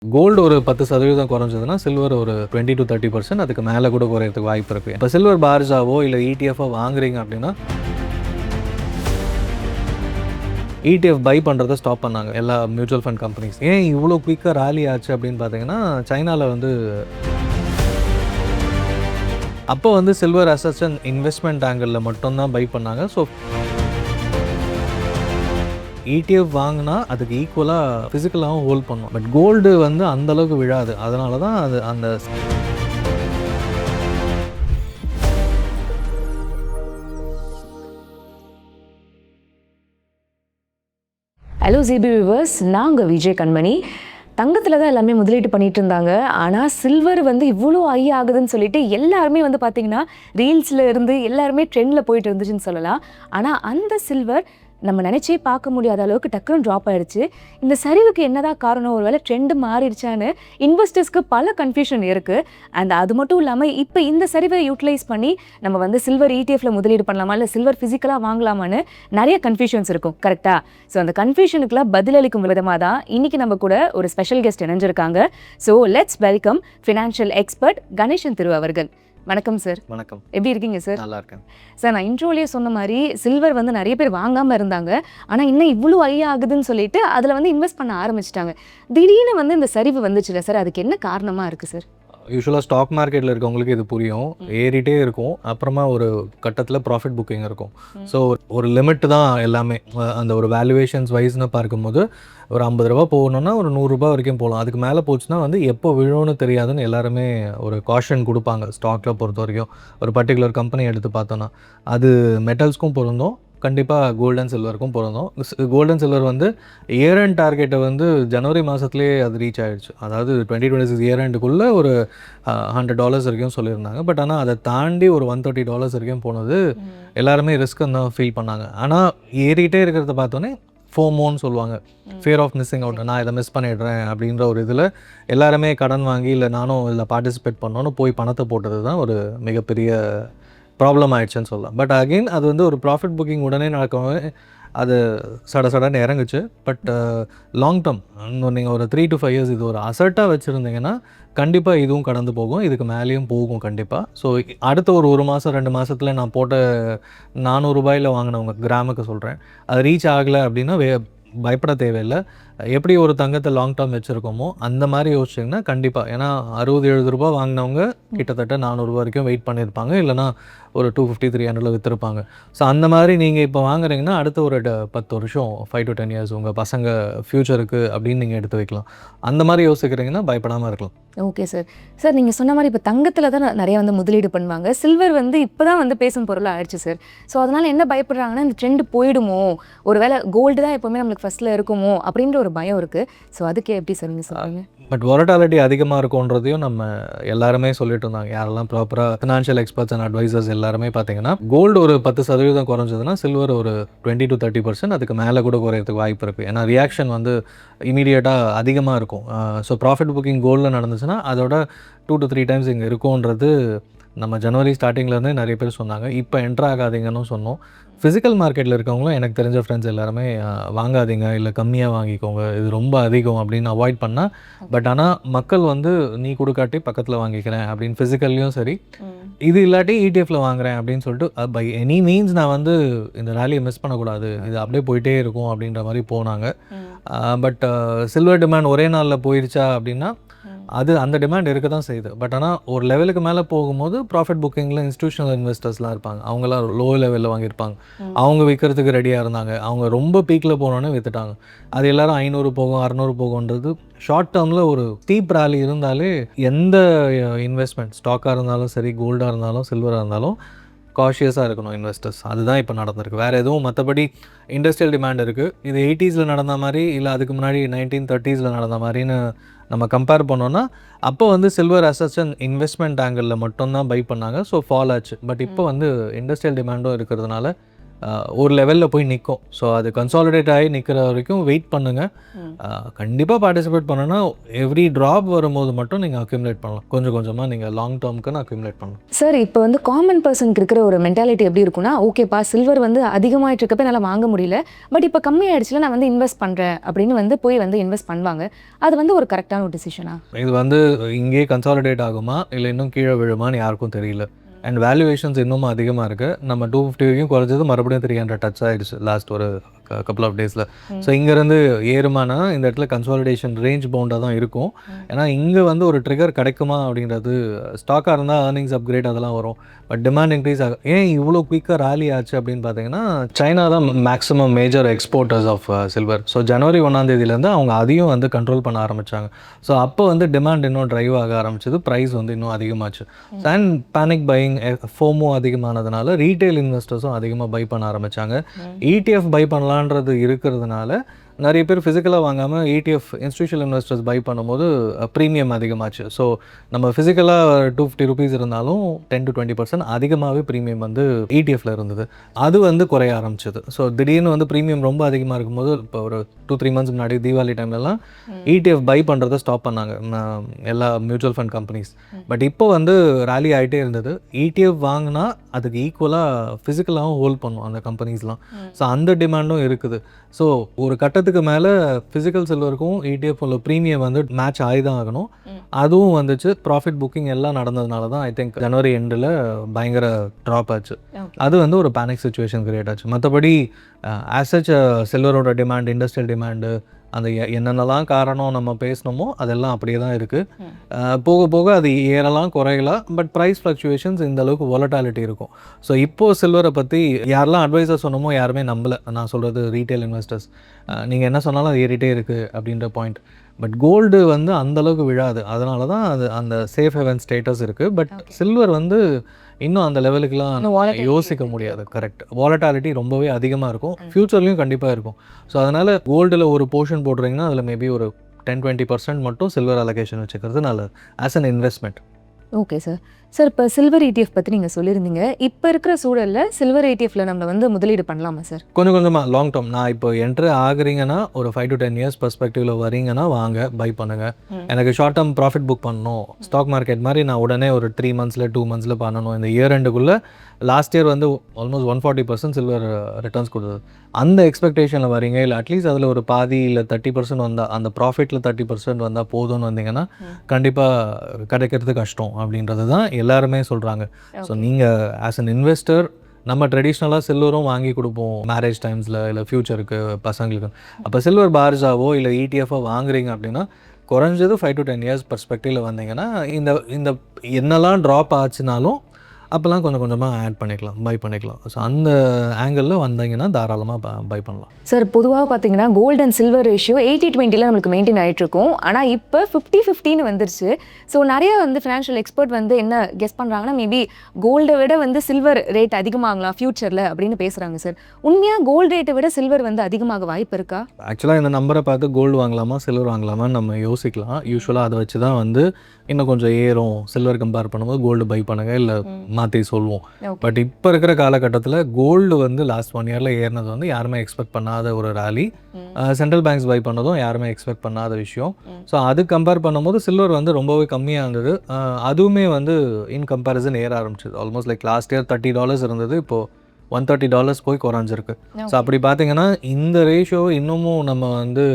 Gold ஒரு 10% குறைஞ்சதுன்னா silver ஒரு 20-30% அதுக்கு மேலே கூட குறையறதுக்கு வாய்ப்பு இருக்குது. இப்போ சில்வர் பார்ஸாவோ இல்லை இடிஎஃப்ஓ வாங்குறீங்க அப்படின்னா இடிஎஃப் பை பண்ணுறதை ஸ்டாப் பண்ணாங்க எல்லா மியூச்சுவல் ஃபண்ட் கம்பெனிஸ். ஏன் இவ்வளோ குயிக்காக ராலி ஆச்சு அப்படின்னு பார்த்தீங்கன்னா, சைனாவில் வந்து அப்போ வந்து சில்வர் அசட்ஸ் அண்ட் இன்வெஸ்ட்மெண்ட் ஆங்கிளில் மட்டும்தான் பை பண்ணாங்க. ஸோ இடிஎஃப் வாங்கினா அதுக்கு ஈக்குவலாக ஃபிசிக்கலாகவும் ஹோல்ட் பண்ணும். பட் கோல்டு வந்து அந்தளவுக்கு விழாது. அதனால தான் அது அந்த ஹலோ ஜிபி வியூவர்ஸ், நான் உங்கள் விஜய் கண்மணி. தங்கத்தில் தான் எல்லாமே முதலீட்டு பண்ணிட்டு இருந்தாங்க. ஆனால் சில்வர் வந்து இவ்வளோ ஹை ஆகுதுன்னு சொல்லிட்டு எல்லாருமே வந்து பார்த்திங்கன்னா ரீல்ஸில் இருந்து எல்லாருமே ட்ரெண்டில் போயிட்டு இருந்துச்சுன்னு சொல்லலாம். ஆனால் அந்த சில்வர் நம்ம நினச்சே பார்க்க முடியாத அளவுக்கு டக்குன்னு ட்ராப் ஆகிடுச்சு. இந்த சரிவுக்கு என்னதான் காரணம், ஒரு வேளை ட்ரெண்டு மாறிடுச்சான்னு இன்வெஸ்டர்ஸ்க்கு பல கன்ஃபியூஷன் இருக்குது. அண்ட் அது மட்டும் இல்லாமல் இப்போ இந்த சரிவை யூட்டிலைஸ் பண்ணி நம்ம வந்து சில்வர் இடிஎஃப்ல முதலீடு பண்ணலாமா இல்லை சில்வர் ஃபிசிக்கலாக வாங்கலாமான்னு நிறைய கன்ஃபியூஷன்ஸ் இருக்கும், கரெக்டாக? ஸோ அந்த கன்ஃபியூஷனுக்குலாம் பதிலளிக்கும் விதமாக தான் இன்றைக்கி நம்ம கூட ஒரு ஸ்பெஷல் கெஸ்ட் இணைஞ்சிருக்காங்க. So let's welcome financial expert Ganesan Thiru அவர்கள். வணக்கம் சார். வணக்கம். எப்படி இருக்கீங்க சார்? நல்லா இருக்கேன் சார். நான் இன்ட்ரோலேயே சொன்ன மாதிரி சில்வர் வந்து நிறைய பேர் வாங்காமல் இருந்தாங்க. ஆனால் இன்னும் இவ்வளோ ஹை ஆகுதுன்னு சொல்லிட்டு அதில் வந்து இன்வெஸ்ட் பண்ண ஆரம்பிச்சிட்டாங்க. திடீர்னு வந்து இந்த சரிவு வந்துச்சுல சார், அதுக்கு என்ன காரணமாக இருக்குது சார்? யூஸ்வலாக ஸ்டாக் மார்க்கெட்டில் இருக்கவங்களுக்கு இது புரியும். ஏறிட்டே இருக்கும், அப்புறமா ஒரு கட்டத்தில் ப்ராஃபிட் புக்கிங் இருக்கும். ஸோ ஒரு லிமிட் தான் எல்லாமே. அந்த ஒரு வேல்யூவேஷன்ஸ் வைஸ்னு பார்க்கும்போது ஒரு 50 ரூபா போகணுன்னா ஒரு 100 ரூபா வரைக்கும் போகலாம். அதுக்கு மேலே போச்சுன்னா வந்து எப்போ விழும்னு தெரியாதுன்னு எல்லாருமே ஒரு காஷன் கொடுப்பாங்க. ஸ்டாக்கில் பொறுத்த வரைக்கும் ஒரு பர்டிகுலர் கம்பெனி எடுத்து பார்த்தோன்னா அது மெட்டல்ஸ்க்கும் பொருந்தும், கண்டிப்பாக கோல்டு அண்ட் சில்வருக்கும் பொருந்தும். கோல்டு அண்ட் சில்வர் வந்து இயர் அண்ட் டார்கெட்டை வந்து ஜனவரி மாதத்துலேயே அது ரீச் ஆகிடுச்சு. அதாவது 2026 இயர் அண்டுக்குள்ளே ஒரு $100 வரைக்கும் சொல்லியிருந்தாங்க. பட் ஆனால் அதை தாண்டி ஒரு $130 வரைக்கும் போனது எல்லாருமே ரிஸ்க்குன்னு தான் ஃபீல் பண்ணாங்க. ஆனால் ஏறிட்டே இருக்கிறத பார்த்தோன்னே ஃபோமோன்னு சொல்லுவாங்க, ஃபியர் ஆஃப் மிஸ்ஸிங் அவுட். நான் இதை மிஸ் பண்ணிடுறேன் அப்படின்ற ஒரு இதில் எல்லாருமே கடன் வாங்கி இல்லை நானும் இதில் பார்ட்டிசிபேட் பண்ணோன்னு போய் பணத்தை போட்டது தான் ஒரு மிகப்பெரிய ப்ராப்ளம் ஆயிடுச்சுன்னு சொல்லலாம். பட் அகெயின் அது வந்து ஒரு ப்ராஃபிட் புக்கிங் உடனே நடக்கவே அது சடன்னு இறங்குச்சு. பட் லாங் டேர்ம் நீங்கள் ஒரு 3 to 5 years இது ஒரு அசட்டாக வச்சுருந்தீங்கன்னா கண்டிப்பாக இதுவும் கடந்து போகும், இதுக்கு மேலேயும் போகும் கண்டிப்பாக. ஸோ அடுத்த ஒரு மாதம் 2 மாதத்தில் நான் போட்ட $400 வாங்கினவங்க கிராமுக்கு சொல்கிறேன், அது ரீச் ஆகலை அப்படின்னா பயப்பட தேவையில்லை. எப்படி ஒரு தங்கத்தை லாங் டேர்ம் வச்சுருக்கோமோ அந்த மாதிரி யோசிச்சிங்கன்னா கண்டிப்பாக, ஏன்னா 60-70 ரூபா வாங்கினவங்க கிட்டத்தட்ட 400 ரூபா வரைக்கும் வெயிட் பண்ணியிருப்பாங்க, இல்லைனா ஒரு 250-300 விற்றுருப்பாங்க. ஸோ அந்த மாதிரி நீங்கள் இப்போ வாங்குறீங்கன்னா அடுத்த ஒரு 10 வருஷம் 5 to 10 years உங்கள் பசங்க ஃப்யூச்சருக்கு அப்படின்னு நீங்கள் எடுத்து வைக்கலாம். அந்த மாதிரி யோசிக்கிறீங்கன்னா பயப்படாமல் இருக்கலாம். Okay sir. சார் நீங்கள் சொன்ன மாதிரி இப்போ தங்கத்தில் தான் நிறைய வந்து முதலீடு பண்ணுவாங்க. சில்வர் வந்து இப்போ தான் வந்து பேசும் பொருளாக ஆயிடுச்சு சார். ஸோ அதனால் என்ன பயப்படுறாங்கன்னா இந்த ட்ரெண்டு போயிடுமோ, ஒரு வேளை கோல்டு தான் எப்போவுமே நம்மளுக்கு ஃபஸ்ட்டில் இருக்குமோ அப்படின்ற ஒரு பயம் இருக்குது. ஸோ அதுக்கே எப்படி சார் நீங்கள் சொல்லுங்கள்? பட் வாலட்டாலிட்டி அதிகமாக இருக்கும்ன்றதையும் நம்ம எல்லாருமே சொல்லிட்டு இருந்தாங்க. யாரெல்லாம் ப்ராப்பராக ஃபினான்ஷியல் எக்ஸ்பர்ட்ஸ் அண்ட் அட்வைசர்ஸ் எல்லாருமே பார்த்தீங்கன்னா, கோல்டு ஒரு 10% குறைஞ்சதுன்னா சில்வர் ஒரு 20-30% அதுக்கு மேலே கூட குறையறதுக்கு வாய்ப்பு இருக்குது. ஏன்னா ரியாக்ஷன் வந்து இமீடியட்டாக அதிகமாக இருக்கும். ஸோ ப்ராஃபிட் புக்கிங் கோல்டில் நடந்துச்சுன்னா அதோட 2 to 3 times இங்கே இருக்கும்ன்றது நம்ம ஜனவரி ஸ்டார்டிங்லேருந்தே நிறைய பேர் சொன்னாங்க. இப்போ என்ட்ரு ஆகாதீங்கன்னு சொன்னோம். ஃபிசிக்கல் மார்க்கெட்டில் இருக்கவங்களும் எனக்கு தெரிஞ்ச ஃப்ரெண்ட்ஸ் எல்லாருமே வாங்காதீங்க, இல்லை கம்மியாக வாங்கிக்கோங்க, இது ரொம்ப அதிகம் அப்படின்னு அவாய்ட் பண்ணால். பட் ஆனால் மக்கள் வந்து நீ கொடுக்காட்டி பக்கத்தில் வாங்கிக்கிறேன் அப்படின்னு ஃபிசிக்கல்லையும் சரி, இது இல்லாட்டி இடிஎஃப்ல வாங்குறேன் அப்படின்னு சொல்லிட்டு பை எனி மீன்ஸ் நான் வந்து இந்த ரேலியை மிஸ் பண்ணக்கூடாது, இது அப்படியே போயிட்டே இருக்கும் அப்படின்ற மாதிரி போனாங்க. பட் சில்வர் டிமாண்ட் ஒரே நாளில் போயிடுச்சா அப்படின்னா அது அந்த டிமாண்ட் இருக்க தான் செய்யுது. பட் ஆனால் ஒரு லெவலுக்கு மேலே போகும்போது ப்ராஃபிட் புக்கிங்கில் இன்ஸ்டியூஷனல் இன்வெஸ்டர்ஸ்லாம் இருப்பாங்க, அவங்களாம் லோ லெவலில் வாங்கியிருப்பாங்க, அவங்க விற்கிறதுக்கு ரெடியாக இருந்தாங்க, அவங்க ரொம்ப பீக்கில் போனோன்னே விற்றுட்டாங்க. அது எல்லோரும் 500 போகும் 600 போகும்ன்றது ஷார்ட் டேர்மில் ஒரு ஸ்டீப் ராலி இருந்தாலே எந்த இன்வெஸ்ட்மெண்ட் ஸ்டாக்காக இருந்தாலும் சரி, கோல்டாக இருந்தாலும் சில்வராக இருந்தாலும் காஷியஸாக இருக்கணும் இன்வெஸ்டர்ஸ். அதுதான் இப்போ நடந்திருக்கு, வேறு எதுவும். மற்றபடி இண்டஸ்ட்ரியல் டிமாண்ட் இருக்குது, இது 80s நடந்த மாதிரி இல்லை அதுக்கு முன்னாடி 1930s நடந்த மாதிரின்னு நம்ம கம்பேர் பண்ணோன்னா அப்போ வந்து சில்வர் அசட்ஸ் அண்ட் இன்வெஸ்ட்மெண்ட் ஆங்கிளில் மட்டும்தான் பை பண்ணாங்க. ஸோ ஃபால் ஆச்சு. பட் இப்போ வந்து இண்டஸ்ட்ரியல் டிமாண்டும் இருக்கிறதுனால ஒரு லெவலில் போய் நிற்கும். ஸோ அது கன்சாலிடேட் ஆகி நிற்கிற வரைக்கும் வெயிட் பண்ணுங்கள். கண்டிப்பாக பார்ட்டிசிபேட் பண்ணணும்னா எவ்ரி ட்ராப் வரும்போது மட்டும் நீங்கள் அக்யூமுலேட் பண்ணலாம். கொஞ்சம் கொஞ்சமாக நீங்கள் லாங் டேர்முக்குன்னு அக்யூமுலேட் பண்ணலாம். சார் இப்போ வந்து காமன் பர்சனுக்கு இருக்கிற ஒரு மென்டாலிட்டி எப்படி இருக்குன்னா, ஓகேப்பா சில்வர் வந்து அதிகமாகிட்டு இருக்கப்ப என்னால் வாங்க முடியல, பட் இப்போ கம்மியாயிடுச்சுல நான் வந்து இன்வெஸ்ட் பண்ணுறேன் அப்படின்னு வந்து போய் வந்து இன்வெஸ்ட் பண்ணுவாங்க. அது வந்து ஒரு கரெக்டான ஒரு டிசிஷனா? இது வந்து இங்கே கன்சாலிடேட் ஆகுமா இல்லை இன்னும் கீழே விழுமான்னு யாருக்கும் தெரியல. அண்ட் வேல்யூவேஷன்ஸ் இன்னும் அதிகமாக இருக்குது. நம்ம 250 வரைக்கும் குறைஞ்சது, மறுபடியும் 300 டச் ஆகிடுச்சு லாஸ்ட் ஒரு கப்புள் ஆஃப் டேஸில். ஸோ இங்கேருந்து ஏறுமானா இந்த இடத்துல கன்சாலிடேஷன் ரேஞ்ச் பவுண்டாக தான் இருக்கும். ஏன்னா இங்கே வந்து ஒரு ட்ரிகர் கிடைக்குமா அப்படின்றது, ஸ்டாக்காக இருந்தால் ஏர்னிங்ஸ் அப்கிரேட் அதெல்லாம் வரும், பட் டிமாண்ட் இன்க்ரீஸ் ஆகும். ஏன் இவ்வளோ குயிக்காக ராலி ஆச்சு அப்படின்னு பார்த்தீங்கன்னா, சைனா தான் maximum major exporters of silver. So ஜனவரி 1 அவங்க அதையும் வந்து கண்ட்ரோல் பண்ண ஆரம்பித்தாங்க. ஸோ அப்போ வந்து டிமாண்ட் இன்னும் ட்ரைவ் ஆக ஆரம்பிச்சது, ப்ரைஸ் வந்து இன்னும் அதிகமாச்சு. அண்ட் பேனிக் பையிங், ஃபோமோ அதிகமானதுனால ரீட்டைல் இன்வெஸ்டர்ஸும் அதிகமாக பை பண்ண ஆரம்பித்தாங்க. ETF பை பண்ணலான்றது இருக்கிறதுனால நிறைய பேர் ஃபிசிக்கலாக வாங்காமல் ETF இன்ஸ்டிடியூஷனல் இன்வெஸ்டர்ஸ் பை பண்ணும்போது ப்ரீமியம் அதிகமாச்சு. ஸோ நம்ம ஃபிசிக்கலாக 250 ருபீஸ் இருந்தாலும் 10 to 20% அதிகமாகவே ப்ரீமியம் வந்து ETFல இருந்தது. அது வந்து குறைய ஆரம்பிச்சது. ஸோ திடீர்னு வந்து ப்ரீமியம் ரொம்ப அதிகமாக இருக்கும்போது, இப்போ ஒரு 2-3 மந்த்ஸ் முன்னாடி தீபாவளி டைம்லலாம் ETF பை பண்ணுறதை ஸ்டாப் பண்ணாங்க எல்லா மியூச்சுவல் ஃபண்ட் கம்பெனிஸ். பட் இப்போ வந்து ரேலி ஆகிட்டே இருந்தது. ETF வாங்கினா அதுக்கு ஈக்குவலாக ஃபிசிக்கலாகவும் ஹோல்ட் பண்ணும் அந்த கம்பெனிஸ்லாம். ஸோ அந்த டிமாண்டும் இருக்குது. ஸோ ஒரு கட்டத்துக்கு மேலே ஃபிசிக்கல் சில்வருக்கும் ETF உள்ள ப்ரீமியம் வந்து மேட்ச் ஆகி தான் ஆகணும். அதுவும் வந்துச்சு. ப்ராஃபிட் புக்கிங் எல்லாம் நடந்ததுனால தான் ஐ திங்க் ஜனவரி எண்டில் பயங்கர ட்ராப் ஆச்சு. அது வந்து ஒரு பேனிக் சுச்சுவேஷன் கிரியேட் ஆச்சு. மற்றபடி ஆசச் சில்வரோட டிமாண்ட், இண்டஸ்ட்ரியல் டிமாண்டு, அந்த என்னென்னலாம் காரணம் நம்ம பேசணுமோ அதெல்லாம் அப்படியே தான் இருக்குது. போக போக அது ஏறலாம் குறையலாம், பட் ப்ரைஸ் ஃப்ளக்சுவேஷன்ஸ் இந்த அளவுக்கு வாலட்டாலிட்டி இருக்கும். ஸோ இப்போது சில்வரை பற்றி யாரெல்லாம் அட்வைசர் சொன்னமோ யாருமே நம்பலை. நான் சொல்கிறது ரீட்டைல் இன்வெஸ்டர்ஸ், நீங்கள் என்ன சொன்னாலும் அது ஏறிட்டே இருக்குது அப்படின்ற பாயிண்ட். பட் கோல்டு வந்து அந்தளவுக்கு விழாது. அதனால தான் அது அந்த சேஃப் ஹெவன் ஸ்டேட்டஸ் இருக்குது. பட் சில்வர் வந்து இன்னும் அந்த லெவலுக்குலாம் யோசிக்க முடியாது. கரெக்ட், வாலட்டாலிட்டி ரொம்பவே அதிகமாக இருக்கும். ஃப்யூச்சர்லேயும் கண்டிப்பாக இருக்கும். ஸோ அதனால் கோல்டில் ஒரு போர்ஷன் போடுறீங்கன்னா அதில் மேபி ஒரு 10-20% மட்டும் சில்வர் அலோகேஷன் வச்சுக்கிறது நல்லது as an investment. Okay sir. Sir இப்போ சில்வர் ETF பற்றி நீங்கள் சொல்லியிருந்தீங்க. இப்போ இருக்கிற சூழலில் சில்வர் ETFல நம்ம வந்து முதலீடு பண்ணலாமா சார்? கொஞ்சம் கொஞ்சமாக லாங் டேர்ம். நான் இப்போ என்ட்ரு ஆகுறீங்கன்னா ஒரு 5 to 10 இயர்ஸ் பெர்ஸ்பெக்டிவில் வரீங்கன்னா வாங்க, பை பண்ணுங்கள். எனக்கு ஷார்ட் டேர்ம் ப்ராஃபிட் புக் பண்ணணும், ஸ்டாக் மார்க்கெட் மாதிரி நான் உடனே ஒரு 3 monthsல 2 monthsல பண்ணணும். இந்த இயர் எண்டுக்குள்ளே லாஸ்ட் இயர் வந்து ஆல்மோஸ்ட் 140% சில்வர் ரிட்டர்ன்ஸ் கொடுத்தது. அந்த எக்ஸ்பெக்டேஷனில் வரீங்க, இல்லை அட்லீஸ்ட் அதில் ஒரு பாதி இல்லை 30% வந்தால், அந்த ப்ராஃபிட்டில் 30% வந்தால் போதும்னு வந்தீங்கன்னா கண்டிப்பாக கிடைக்கிறது கஷ்டம் அப்படின்றது தான் எல்லாருமே சொல்கிறாங்க. ஸோ நீங்கள் ஆஸ் அன் இன்வெஸ்டர், நம்ம ட்ரெடிஷ்னலாக சில்வரும் வாங்கி கொடுப்போம் மேரேஜ் டைம்ஸில் இல்லை ஃப்யூச்சருக்கு பசங்களுக்கு. அப்போ சில்வர் பார்ஸாவோ இல்லை ETF வாங்குறீங்க அப்படின்னா குறைஞ்சது 5 to 10 இயர்ஸ் பர்ஸ்பெக்டிவில் வந்தீங்கன்னா இந்த என்னெல்லாம் ட்ராப் ஆச்சுனாலும் அப்போல்லாம் கொஞ்சம் கொஞ்சமாக ஆட் பண்ணிக்கலாம், பை பண்ணிக்கலாம். ஸோ அந்த ஆங்கிளில் வந்தீங்கன்னா தாராளமாக பை பண்ணலாம். சார் பொதுவாக பார்த்தீங்கன்னா கோல்டு அண்ட் சில்வர் ரேஷியோ 80-20 நம்மளுக்கு மெயின்டைன் ஆகிட்டு இருக்கும். ஆனால் இப்போ 50-50 வந்துருச்சு. ஸோ நிறைய வந்து ஃபினான்ஷியல் எக்ஸ்பர்ட் வந்து என்ன கெஸ் பண்ணுறாங்கன்னா, மேபி கோல்டை விட வந்து சில்வர் ரேட் அதிகமாகலாம் ஃப்யூச்சரில் அப்படின்னு பேசுகிறாங்க சார். உண்மையாக கோல்டு ரேட்டை விட சில்வர் வந்து அதிகமாக வாய்ப்பு இருக்கா? ஆக்சுவலாக இந்த நம்பரை பார்த்து கோல்டு வாங்கலாமா சில்வர் வாங்கலாமான்னு நம்ம யோசிக்கலாம். யூஸ்வலாக அதை வச்சு தான் வந்து இன்னும் கொஞ்சம் ஏறும், சில்வர் கம்பேர் பண்ணும்போது கோல்டு பை பண்ணுங்கள் இல்லை மாற்றி சொல்லுவோம். பட் இப்போ இருக்கிற காலகட்டத்தில் கோல்டு வந்து லாஸ்ட் 1 இயரில் ஏறினது வந்து யாருமே எக்ஸ்பெக்ட் பண்ணாத ஒரு ராலி. சென்ட்ரல் பேங்க்ஸ் பை பண்ணதும் யாருமே எக்ஸ்பெக்ட் பண்ணாத விஷயம். ஸோ அது கம்பேர் பண்ணும்போது சில்வர் வந்து ரொம்பவே கம்மியாக இருந்தது. அதுவுமே வந்து இன் கம்பேரிசன் ஏற ஆரம்பிச்சிது. ஆல்மோஸ்ட் லைக் லாஸ்ட் இயர் $30 இருந்தது, இப்போது $130 போய் குறைஞ்சிருக்கு. ஸோ அப்படி பார்த்தீங்கன்னா இந்த ரேஷியோ இன்னமும் நம்ம வந்து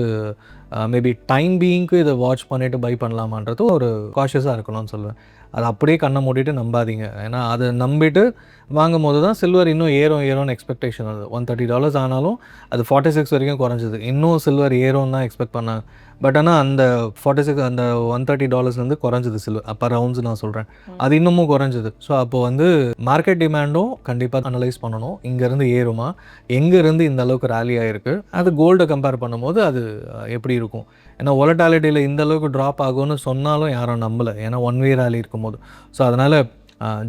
மேபி டைம் பீயிங்க்கு இதை வாட்ச் பண்ணிவிட்டு பை பண்ணலாமான்றது ஒரு காஷியஸாக இருக்கணும்னு சொல்லுவேன். அதை அப்படியே கண்ணை மூடிட்டு நம்பாதீங்க. ஏன்னா அதை நம்பிட்டு வாங்கும் போது தான் சில்வர் இன்னும் ஏறும்னு எக்ஸ்பெக்டேஷன் வருது. $130 ஆனாலும் அது 46 வரைக்கும் குறைஞ்சிது. இன்னும் சில்வர் ஏறும்னு தான் எக்ஸ்பெக்ட் பண்ணாங்க. பட் ஆனால் அந்த 46 அந்த $130 குறைஞ்சிது சில்வர் அப்போ ரவுண்ட்ஸ் நான் சொல்கிறேன். அது இன்னமும் குறைஞ்சிது. ஸோ அப்போ வந்து மார்க்கெட் டிமாண்டும் கண்டிப்பாக அனலைஸ் பண்ணணும். இங்கேருந்து ஏறுமா, எங்கேருந்து இந்த அளவுக்கு ரேலி ஆகிருக்கு, அது கோல்டை கம்பேர் பண்ணும்போது அது எப்படி இருக்கும். ஏன்னா வாலட்டாலிட்டியில் இந்த அளவுக்கு ட்ராப் ஆகும்னு சொன்னாலும் யாரும் நம்பலை, ஏன்னா 1 way ரேலி இருக்கும்போது. ஸோ அதனால்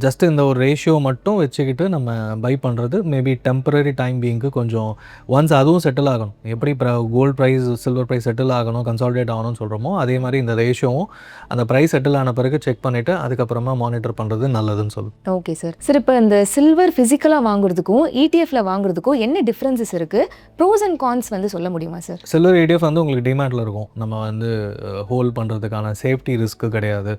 ஜஸ்ட் இந்த ஒரு ரேஷியோ மட்டும் வச்சுக்கிட்டு நம்ம பை பண்ணுறது மேபி டெம்பரரி டைம் பீயிங்க்கு கொஞ்சம் ஒன்ஸ் அதுவும் செட்டில் ஆகணும். எப்படி gold price silver price settle ஆகணும், கன்சாலிடேட் ஆகணும்னு சொல்கிறோமோ அதே மாதிரி இந்த ரேஷியோவும் அந்த ப்ரைஸ் செட்டில் ஆன பிறகு செக் பண்ணிவிட்டு அதுக்கப்புறமா மானிட்டர் பண்ணுறது நல்லதுன்னு சொல்லுவோம். Okay sir. சார் இப்போ இந்த சில்வர் ஃபிசிக்கலாக வாங்குறதுக்கும் இடிஎஃப்ல வாங்குறதுக்கும் என்ன டிஃப்ரென்சஸ் இருக்குது, ப்ரோஸ் அண்ட் கான்ஸ் வந்து சொல்ல முடியுமா சார்? சில்வர் ETF வந்து உங்களுக்கு டிமேட்டில் இருக்கும். நம்ம வந்து ஹோல்ட் பண்ணுறதுக்கான சேஃப்டி ரிஸ்க்கு கிடையாது.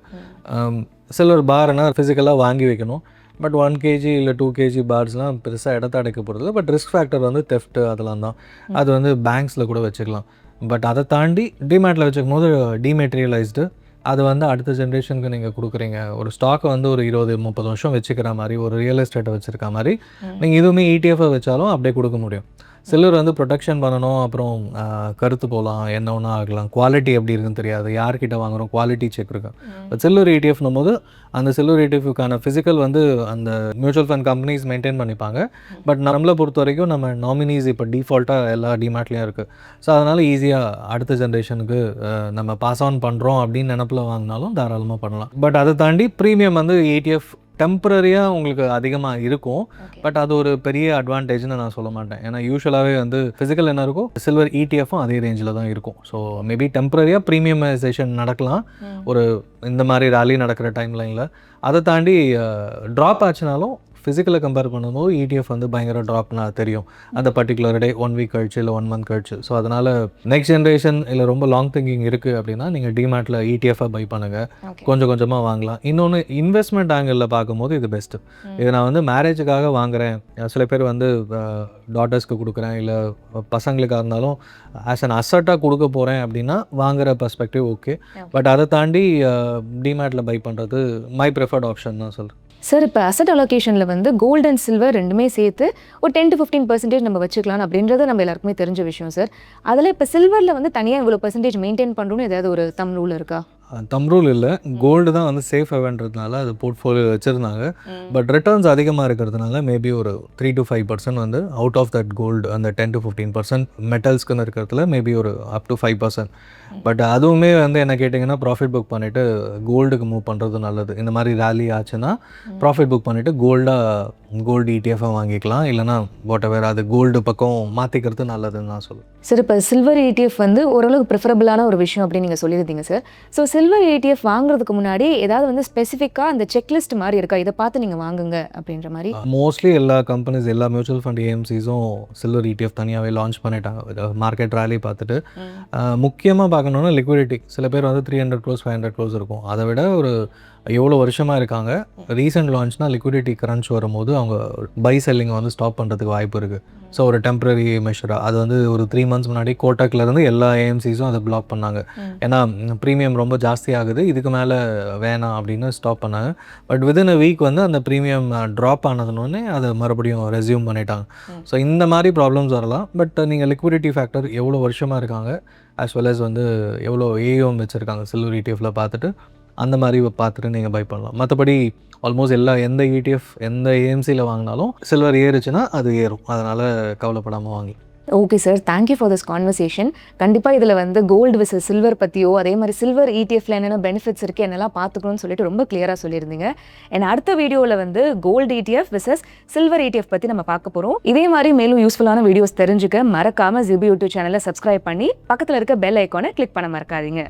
சில்வர் பார்னா ஃபிசிக்கலாக வாங்கி வைக்கணும். பட் 1 kg இல்லை 2 kg பார்ஸ்லாம் பெருசாக இடத்த அடைக்க போகிறது. பட் ரிஸ்க் ஃபேக்டர் வந்து தெஃப்ட் அதெல்லாம் தான். அது வந்து பேங்க்ஸில் கூட வச்சுக்கலாம். பட் அதை தாண்டி டிமேட்டில் வச்சுக்கும் போது டிமெட்டீரியலைஸ்டு அது வந்து அடுத்த ஜென்ரேஷனுக்கு நீங்கள் கொடுக்குறீங்க. ஒரு ஸ்டாக்கை வந்து ஒரு 20-30 வருஷம் வச்சுக்கிற மாதிரி, ஒரு ரியல் எஸ்டேட்டை வச்சுருக்க மாதிரி நீங்கள் இதுவுமே ETF வச்சாலும் அப்படியே கொடுக்க முடியும். சில்வர் வந்து ப்ரொடெக்ஷன் பண்ணணும், அப்புறம் கருத்து போகலாம், என்ன ஒன்றா ஆகலாம், குவாலிட்டி எப்படி இருக்குன்னு தெரியாது, யார்கிட்ட வாங்குகிறோம், குவாலிட்டி செக் இருக்கு. பட் சில்வர் ETFனும் போது அந்த சில்வர் ETFக்கான ஃபிசிக்கல் வந்து அந்த மியூச்சுவல் ஃபண்ட் கம்பெனிஸ் மெயின்டைன் பண்ணிப்பாங்க. பட் நம்மளை பொறுத்த வரைக்கும் நம்ம நாமினிஸ் இப்போ டிஃபால்ட்டாக எல்லா டிமேட்லேயும் இருக்குது. ஸோ அதனால் ஈஸியாக அடுத்த ஜென்ரேஷனுக்கு நம்ம பாஸ் ஆன் பண்ணுறோம் அப்படின்னு நினப்பில் வாங்கினாலும் தாராளமாக பண்ணலாம். பட் அதை தாண்டி ப்ரீமியம் வந்து ETF டெம்பரரியாக உங்களுக்கு அதிகமாக இருக்கும். பட் அது ஒரு பெரிய அட்வான்டேஜ்னு நான் சொல்ல மாட்டேன். ஏன்னா யூஸ்வலாகவே வந்து ஃபிசிக்கல் என்ன இருக்கும், சில்வர் ETFும் அதே ரேஞ்சில் தான் இருக்கும். ஸோ மேபி டெம்பரரியாக ப்ரீமியமைசேஷன் நடக்கலாம் ஒரு இந்த மாதிரி ராலி நடக்கிற டைம் லைனில். அதை தாண்டி ட்ராப் ஆச்சுனாலும் ஃபிசிக்கலை கம்பேர் பண்ணும்போது ETF வந்து பயங்கர ட்ராப்னா தெரியும் அந்த பர்டிகுலர் டே, 1 வீக் கழிச்சு இல்லை 1 மந்த் கழிச்சு. ஸோ அதனால் நெக்ஸ்ட் ஜென்ரேஷன் இல்லை ரொம்ப லாங் திங்கிங் இருக்குது அப்படின்னா நீங்கள் டிமேட்டில் ETF பை பண்ணுங்கள், கொஞ்சம் கொஞ்சமாக வாங்கலாம். இன்னொன்று இன்வெஸ்ட்மெண்ட் ஆங்கிளில் பார்க்கும்போது இது பெஸ்ட்டு. இது நான் வந்து மேரேஜுக்காக வாங்குகிறேன், சில பேர் வந்து டாட்டர்ஸ்க்கு கொடுக்குறேன், இல்லை பசங்களுக்காக இருந்தாலும் ஆஸ் அன் அசட்டாக கொடுக்க போகிறேன் அப்படின்னா வாங்குகிற பர்ஸ்பெக்டிவ் ஓகே. பட் அதை தாண்டி டிமேட்டில் பை பண்ணுறது மை ப்ரிஃபர்ட் ஆப்ஷன் தான் சொல்கிறேன். சார் இப்போ அசட் அலோகேஷனில் வந்து கோல்டு அண்ட் சில்வர் ரெண்டுமே சேர்த்து ஒரு 10-15% நம்ம வச்சுக்கலாம் அப்படின்றது நம்ம எல்லாருக்குமே தெரிஞ்ச விஷயம் சார். அதில் இப்போ சில்வரில் வந்து தனியாக இவ்வளோ பர்சன்டேஜ் மெயின்டைன் பண்ணுறோன்னு ஏதாவது ஒரு தம் ரூல் இருக்கா? தம் ரூல் இல்லை, கோல்டு தான் வந்து சேஃப் ஹெவன்றதுனால அது போர்ட்ஃபோலியோ வச்சுருந்தாங்க. பட் ரிட்டர்ன்ஸ் அதிகமாக இருக்கிறதுனால மேபி ஒரு 3-5% வந்து அவுட் ஆஃப் தட் கோல்டு அந்த 10-15% மெட்டல்ஸ்க்குன்னு இருக்கிறதுல மேபி ஒரு அப் டு 5%. பட் அதுவுமே வந்து என்ன கேட்டிங்கன்னா ப்ராஃபிட் புக் பண்ணிவிட்டு கோல்டுக்கு மூவ் பண்ணுறது நல்லது. இந்த மாதிரி ரேலி ஆச்சுன்னா ப்ராஃபிட் புக் பண்ணிவிட்டு கோல்டு ETF வாங்கிக்கலாம், இல்லைனா வாட் எவர் அது கோல்டு பக்கம் மாற்றிக்கிறது நல்லதுன்னு நான் சொல்லுவேன். சார் இப்போ சில்வர் ETF வந்து ஓரளவுக்கு ப்ரிஃபரபிளான ஒரு விஷயம் அப்படின்னு நீங்கள் சொல்லியிருந்தீங்க சார். ஸோ சில்வர் ETF வாங்குறதுக்கு முன்னாடி ஏதாவது வந்து ஸ்பெசிஃபிக்காக அந்த செக்லிஸ்ட் மாதிரி இருக்கா, இதை பார்த்து நீங்கள் வாங்குங்க அப்படின்ற மாதிரி? மோஸ்ட்லி எல்லா கம்பெனிஸ், எல்லா மியூச்சுவல் ஃபண்ட் AMCஸும் சில்வர் ETF தனியாகவே லான்ச் பண்ணிட்டாங்க மார்க்கெட் ரேலி பார்த்துட்டு. முக்கியமாக பார்க்கணுன்னா லிக்விடிட்டி. சில பேர் வந்து 300 crores 500 crores இருக்கும். அதை விட ஒரு எவ்வளோ வருஷமாக இருக்காங்க, ரீசெண்ட் லான்ச்னால் லிக்விடிட்டி கிரன்ச் வரும்போது அவங்க பை செல்லிங் வந்து ஸ்டாப் பண்ணுறதுக்கு வாய்ப்பு இருக்குது. ஸோ ஒரு டெம்பரரி மெஷராக அது வந்து ஒரு 3 months முன்னாடி கோட்டக்லேருந்து எல்லா AMCஸும் அதை பிளாக் பண்ணாங்க. ஏன்னா ப்ரீமியம் ரொம்ப ஜாஸ்தி ஆகுது, இதுக்கு மேலே வேணாம் அப்படின்னு ஸ்டாப் பண்ணாங்க. பட் வித்தின் அ வீக் வந்து அந்த ப்ரீமியம் ட்ராப் ஆனதுனோடனே அதை மறுபடியும் ரெஸ்யூம் பண்ணிட்டாங்க. ஸோ இந்த மாதிரி ப்ராப்ளம்ஸ் வரலாம். பட் நீங்கள் லிக்விடிட்டி ஃபேக்டர் எவ்வளோ வருஷமாக இருக்காங்க, ஆஸ் வெல் அஸ் வந்து எவ்வளோ AUM வச்சுருக்காங்க சில்வர் ETFல பார்த்துட்டு அந்த மாதிரி பார்த்துட்டு நீங்கள் பை பண்ணலாம். மற்றபடி ஆல்மோஸ்ட் எந்த ETF எந்த AMCயில் வாங்கினாலும் சில்வர் ஏறுச்சுன்னா அது ஏறும், அதனால் கவலைப்படாமல் வாங்கலாம். Okay sir, thank you for this conversation. கண்டிப்பாக இதில் வந்து கோல்டு விசஸ் சில்வர் பற்றியோ அதே மாதிரி சில்வர் ETFல என்னென்ன பெனிஃபிட்ஸ் இருக்குது என்னெல்லாம் பார்த்துக்கணும்னு சொல்லிட்டு ரொம்ப கிளியராக சொல்லியிருந்தீங்க. ஏன்னா அடுத்த வீடியோவில் வந்து gold ETF versus silver ETF பற்றி நம்ம பார்க்க போகிறோம். இதே மாதிரி மேலும் யூஸ்ஃபுல்லான வீடியோஸ் தெரிஞ்சுக்க மறக்காமல் ஜிபி யூடியூப் சேனலை சப்ஸ்கிரைப் பண்ணி பக்கத்தில் இருக்க பெல் ஐக்கானை கிளிக் பண்ண மறக்காதீங்க.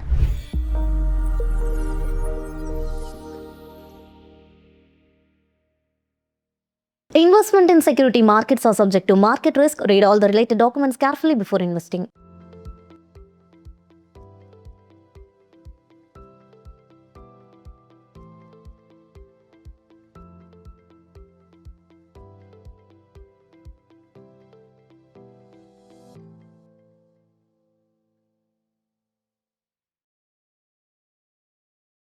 Investment in security markets are subject to market risk. Read all the related documents carefully before investing.